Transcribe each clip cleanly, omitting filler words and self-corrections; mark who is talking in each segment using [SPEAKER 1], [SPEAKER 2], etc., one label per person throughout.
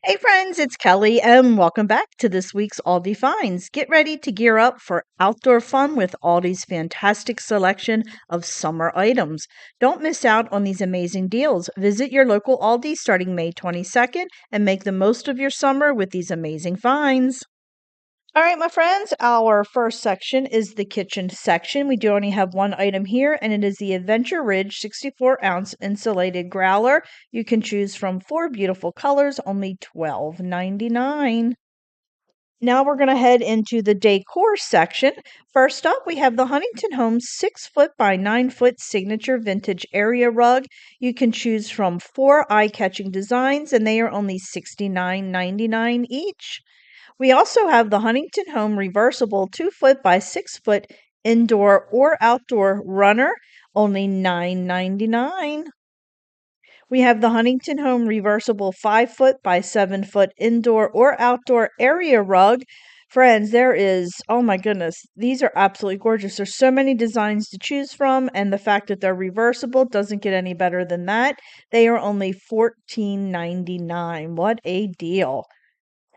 [SPEAKER 1] Hey friends, it's Kelly, and welcome back to this week's Aldi Finds. Get ready to gear up for outdoor fun with Aldi's fantastic selection of summer items. Don't miss out on these amazing deals. Visit your local Aldi starting May 22nd and make the most of your summer with these amazing finds. All right, my friends, our first section is the kitchen section. We do only have one item here, and it is the Adventure Ridge 64-ounce insulated growler. You can choose from four beautiful colors, only $12.99. Now we're going to head into the decor section. First up, we have the Huntington Homes 6-foot by 9-foot signature vintage area rug. You can choose from four eye-catching designs, and they are only $69.99 each. We also have the Huntington Home reversible 2-foot by 6-foot indoor or outdoor runner, only $9.99. We have the Huntington Home reversible 5-foot by 7-foot indoor or outdoor area rug. Friends, oh my goodness, these are absolutely gorgeous. There's so many designs to choose from, and the fact that they're reversible doesn't get any better than that. They are only $14.99. What a deal!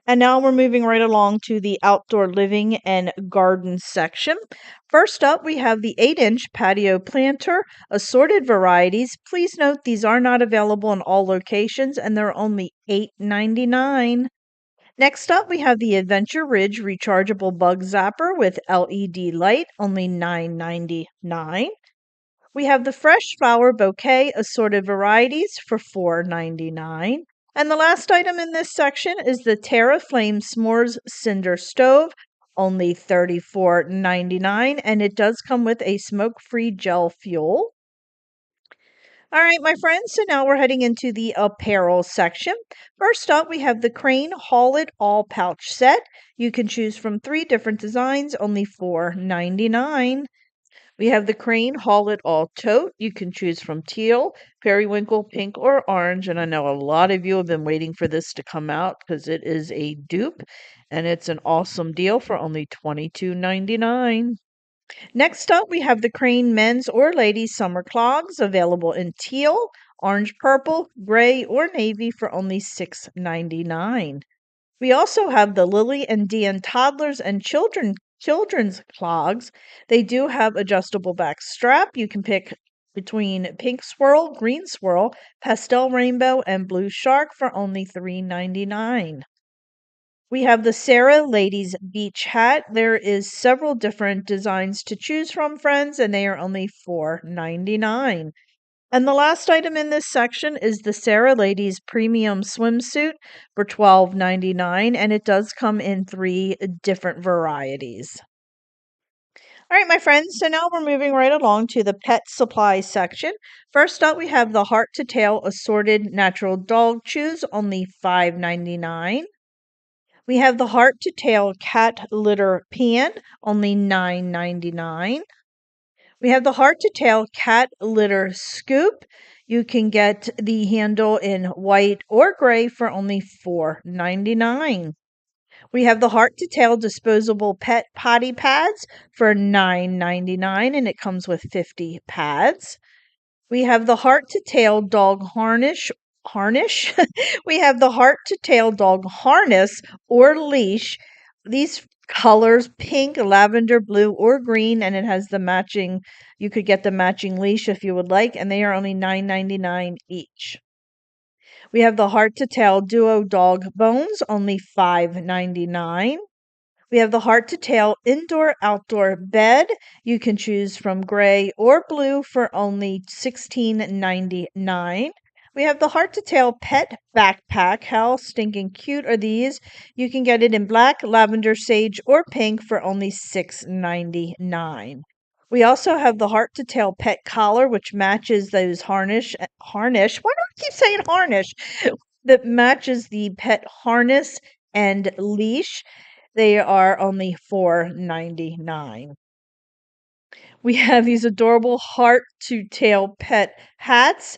[SPEAKER 1] And now we're moving right along to the outdoor living and garden section. First up, we have the 8-inch patio planter, assorted varieties. Please note these are not available in all locations and they're only $8.99. Next up, we have the Adventure Ridge rechargeable bug zapper with LED light, only $9.99. We have the fresh flower bouquet assorted varieties for $4.99. And the last item in this section is the Terra Flame S'mores Cinder Stove, only $34.99, and it does come with a smoke-free gel fuel. All right, my friends, so now we're heading into the apparel section. First up, we have the Crane Haul It All pouch set. You can choose from three different designs, only $4.99. We have the Crane Haul It All tote. You can choose from teal, periwinkle, pink, or orange. And I know a lot of you have been waiting for this to come out because it is a dupe and it's an awesome deal for only $22.99. Next up, we have the Crane men's or ladies summer clogs available in teal, orange purple, gray, or navy for only $6.99. We also have the Lily and Dian toddlers and children's clogs. They do have adjustable back strap. You can pick between pink swirl, green swirl, pastel rainbow, and blue shark for only $3.99. We have the Sarah Ladies Beach Hat. There is several different designs to choose from, friends, and they are only $4.99. And the last item in this section is the Sarah Ladies Premium Swimsuit for $12.99, and it does come in three different varieties. All right, my friends, so now we're moving right along to the pet supply section. First up, we have the Heart to Tail Assorted Natural Dog Chews, only $5.99. We have the Heart to Tail Cat Litter Pan, only $9.99. We have the Heart to Tail Cat Litter Scoop. You can get the handle in white or gray for only $4.99. We have the Heart to Tail disposable pet potty pads for $9.99, and it comes with 50 pads. We have the Heart to Tail dog harness. We have the Heart to Tail dog harness or leash. These colors, pink, lavender, blue, or green, and it has the matching, you could get the matching leash if you would like, and they are only $9.99 each. We have the Heart to Tail duo dog bones, only $5.99. We have the Heart to Tail indoor outdoor bed. You can choose from gray or blue for only $16.99. We have the Heart to Tail pet backpack. How stinking cute are these? You can get it in black, lavender, sage, or pink for only $6.99. We also have the Heart to Tail pet collar, which matches those harness. Why do I keep saying harness? That matches the pet harness and leash. They are only $4.99. We have these adorable Heart to Tail pet hats.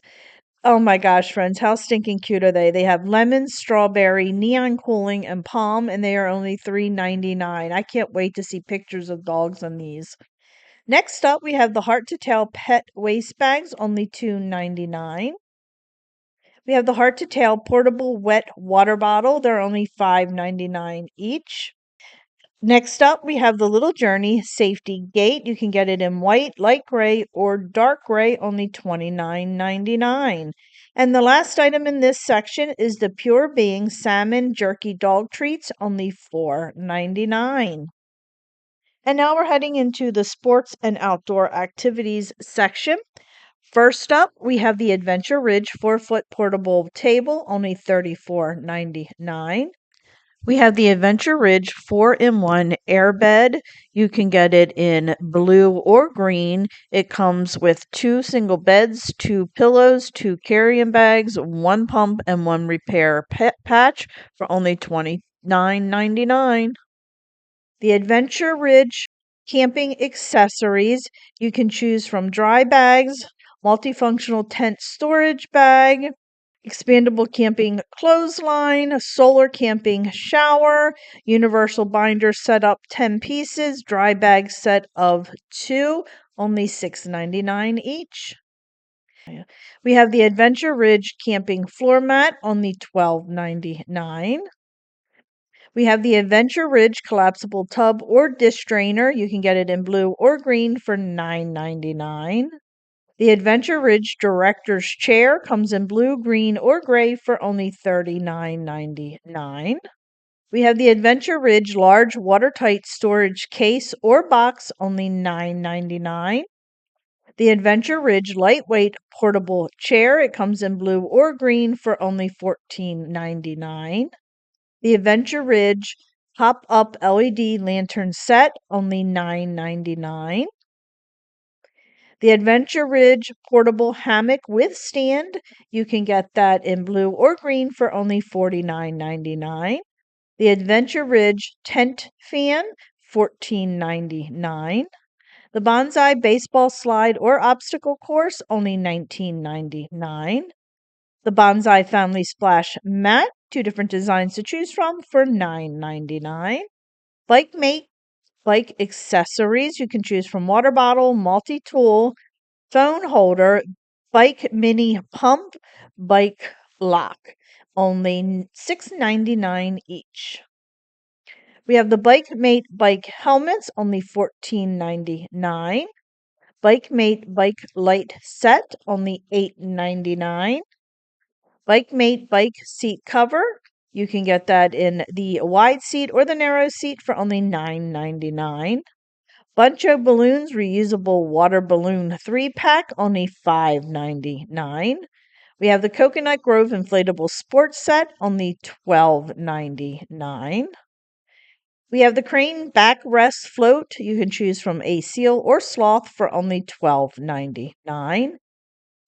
[SPEAKER 1] Oh my gosh, friends, how stinking cute are they? They have lemon, strawberry, neon cooling, and palm, and they are only $3.99. I can't wait to see pictures of dogs on these. Next up, we have the Heart to Tail pet waist bags, only $2.99. We have the Heart to Tail portable wet water bottle. They're only $5.99 each. Next up, we have the Little Journey Safety Gate. You can get it in white, light gray, or dark gray, only $29.99. And the last item in this section is the Pure Being Salmon Jerky Dog Treats, only $4.99. And now we're heading into the sports and outdoor activities section. First up, we have the Adventure Ridge 4-foot portable table, only $34.99. We have the Adventure Ridge 4-in-1 airbed. You can get it in blue or green. It comes with 2 single beds, 2 pillows, 2 carrying bags, 1 pump, and 1 repair patch for only $29.99. The Adventure Ridge camping accessories. You can choose from dry bags, multifunctional tent storage bag, expandable camping clothesline, solar camping shower, universal binder set up 10 pieces, dry bag set of 2, only $6.99 each. We have the Adventure Ridge camping floor mat, only $12.99. We have the Adventure Ridge collapsible tub or dish drainer. You can get it in blue or green for $9.99. The Adventure Ridge Director's Chair comes in blue, green, or gray for only $39.99. We have the Adventure Ridge Large Watertight Storage Case or Box, only $9.99. The Adventure Ridge Lightweight Portable Chair, it comes in blue or green for only $14.99. The Adventure Ridge Pop-Up LED Lantern Set, only $9.99. The Adventure Ridge Portable Hammock with Stand, you can get that in blue or green for only $49.99. The Adventure Ridge Tent Fan, $14.99. The Bonsai Baseball Slide or Obstacle Course, only $19.99. The Bonsai Family Splash Mat, 2 different designs to choose from for $9.99. Bike Mate Bike Accessories, you can choose from water bottle, multi-tool, phone holder, bike mini pump, bike lock, only $6.99 each. We have the Bike Mate bike helmets, only $14.99. Bike Mate bike light set, only $8.99. Bike Mate bike seat cover, you can get that in the wide seat or the narrow seat for only $9.99. Buncho Balloons reusable water balloon 3-pack, only $5.99. We have the Coconut Grove inflatable sports set, only $12.99. We have the Crane backrest float. You can choose from a seal or sloth for only $12.99.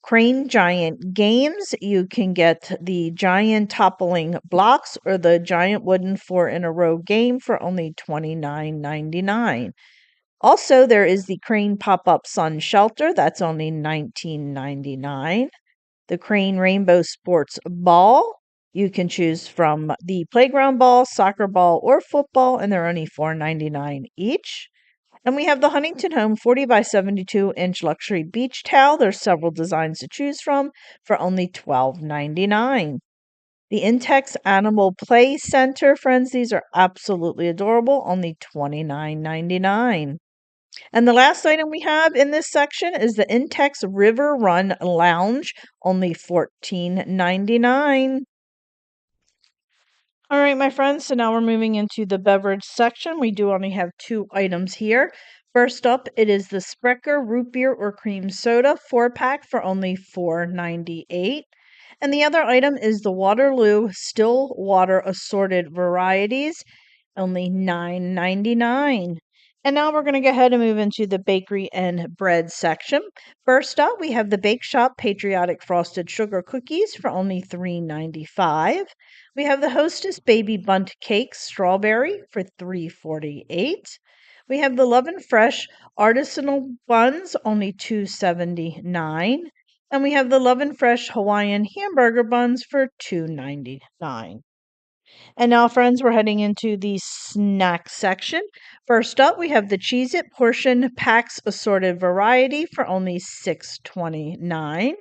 [SPEAKER 1] Crane Giant Games. You can get the giant toppling blocks or the giant wooden 4-in-a-row game for only $29.99. Also, there is the Crane Pop-Up Sun Shelter. That's only $19.99. The Crane Rainbow Sports Ball. You can choose from the playground ball, soccer ball, or football, and they're only $4.99 each. And we have the Huntington Home 40 by 72-inch luxury beach towel. There's several designs to choose from for only $12.99. The Intex Animal Play Center, friends, these are absolutely adorable, only $29.99. And the last item we have in this section is the Intex River Run Lounge, only $14.99. All right, my friends, so now we're moving into the beverage section. We do only have 2 items here. First up, it is the Sprecher root beer or cream soda 4-pack for only $4.98. And the other item is the Waterloo still water assorted varieties, only $9.99. And now we're going to go ahead and move into the bakery and bread section. First up, we have the Bake Shop Patriotic Frosted Sugar Cookies for only $3.95. We have the Hostess Baby Bundt Cake Strawberry for $3.48. We have the Love and Fresh Artisanal Buns, only $2.79. And we have the Love and Fresh Hawaiian Hamburger Buns for $2.99. And now, friends, we're heading into the snack section. First up, we have the Cheez-It Portion Packs Assorted Variety for only $6.29.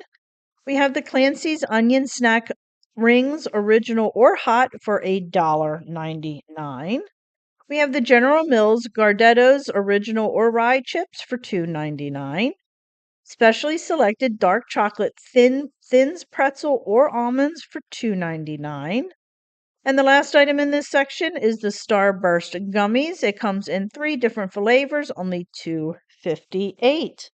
[SPEAKER 1] We have the Clancy's onion snack rings, original or hot, for $1.99. We have the General Mills Gardetto's original or rye chips for $2.99. Specially selected dark chocolate thins pretzel or almonds for $2.99. And the last item in this section is the Starburst gummies. It comes in 3 different flavors, only $2.58.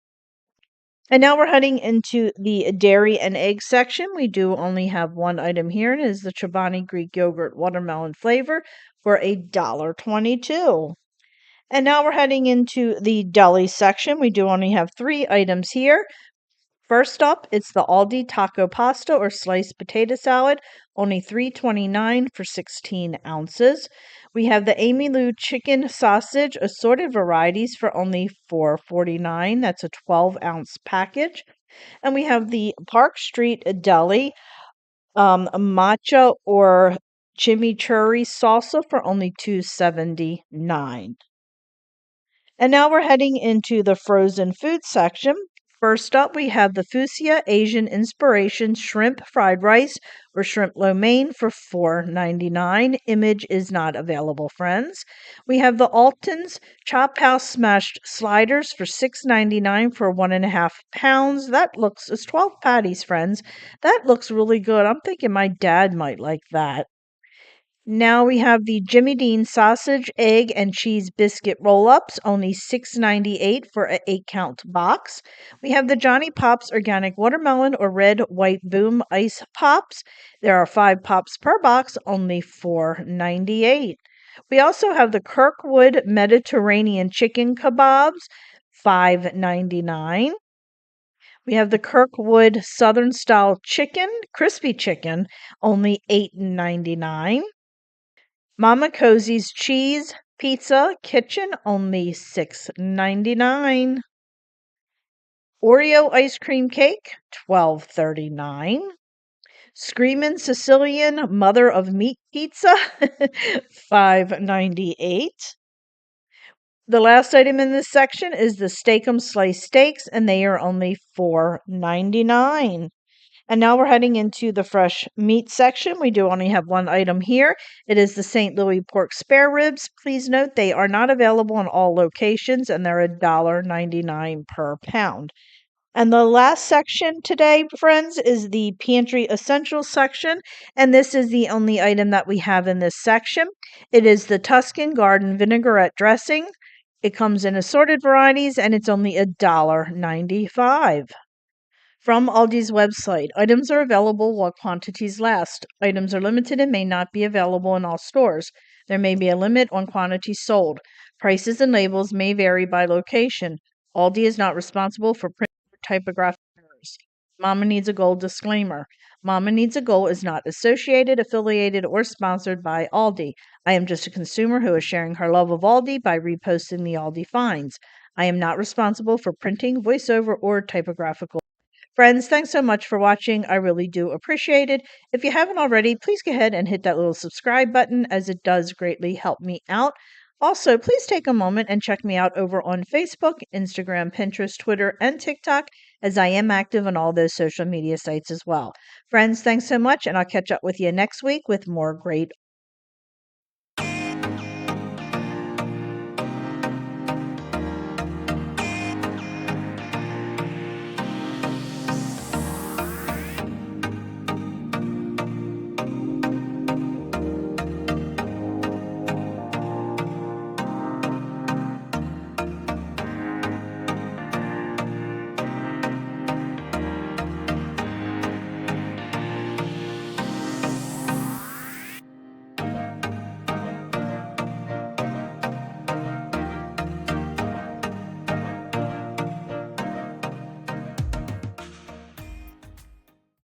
[SPEAKER 1] And now we're heading into the dairy and egg section. We do only have one item here, and it is the Chobani Greek yogurt watermelon flavor for $1.22. And now we're heading into the deli section. We do only have 3 items here. First up, it's the Aldi taco pasta or sliced potato salad, only $3.29 for 16 ounces. We have the Amy Lou chicken sausage, assorted varieties, for only $4.49. That's a 12-ounce package. And we have the Park Street Deli matcha or chimichurri salsa for only $2.79. And now we're heading into the frozen food section. First up, we have the Fusia Asian Inspiration Shrimp Fried Rice or Shrimp Lo Mein for $4.99. Image is not available, friends. We have the Alton's Chop House Smashed Sliders for $6.99 for 1.5 pounds. That looks, it's 12 patties, friends. That looks really good. I'm thinking my dad might like that. Now we have the Jimmy Dean sausage, egg, and cheese biscuit roll-ups, only $6.98 for an 8-count box. We have the Johnny Pops organic watermelon or red, white boom ice pops. There are 5 pops per box, only $4.98. We also have the Kirkwood Mediterranean chicken kebabs, $5.99. We have the Kirkwood Southern style chicken, crispy chicken, only $8.99. Mama Cosey's cheese pizza kitchen, only $6.99. Oreo ice cream cake, $12.39. Screamin' Sicilian mother of meat pizza, $5.98. The last item in this section is the Steak'em sliced steaks, and they are only $4.99. And now we're heading into the fresh meat section. We do only have one item here. It is the St. Louis pork spare ribs. Please note they are not available in all locations, and they're $1.99 per pound. And the last section today, friends, is the pantry essentials section. And this is the only item that we have in this section. It is the Tuscan Garden vinaigrette dressing. It comes in assorted varieties, and it's only $1.95. From Aldi's website, items are available while quantities last. Items are limited and may not be available in all stores. There may be a limit on quantities sold. Prices and labels may vary by location. Aldi is not responsible for print or typographic errors. Mama Needs a Goal disclaimer. Mama Needs a Goal is not associated, affiliated, or sponsored by Aldi. I am just a consumer who is sharing her love of Aldi by reposting the Aldi Finds. I am not responsible for printing, voiceover, or typographical. Friends, thanks so much for watching. I really do appreciate it. If you haven't already, please go ahead and hit that little subscribe button, as it does greatly help me out. Also, please take a moment and check me out over on Facebook, Instagram, Pinterest, Twitter, and TikTok, as I am active on all those social media sites as well. Friends, thanks so much, and I'll catch up with you next week with more great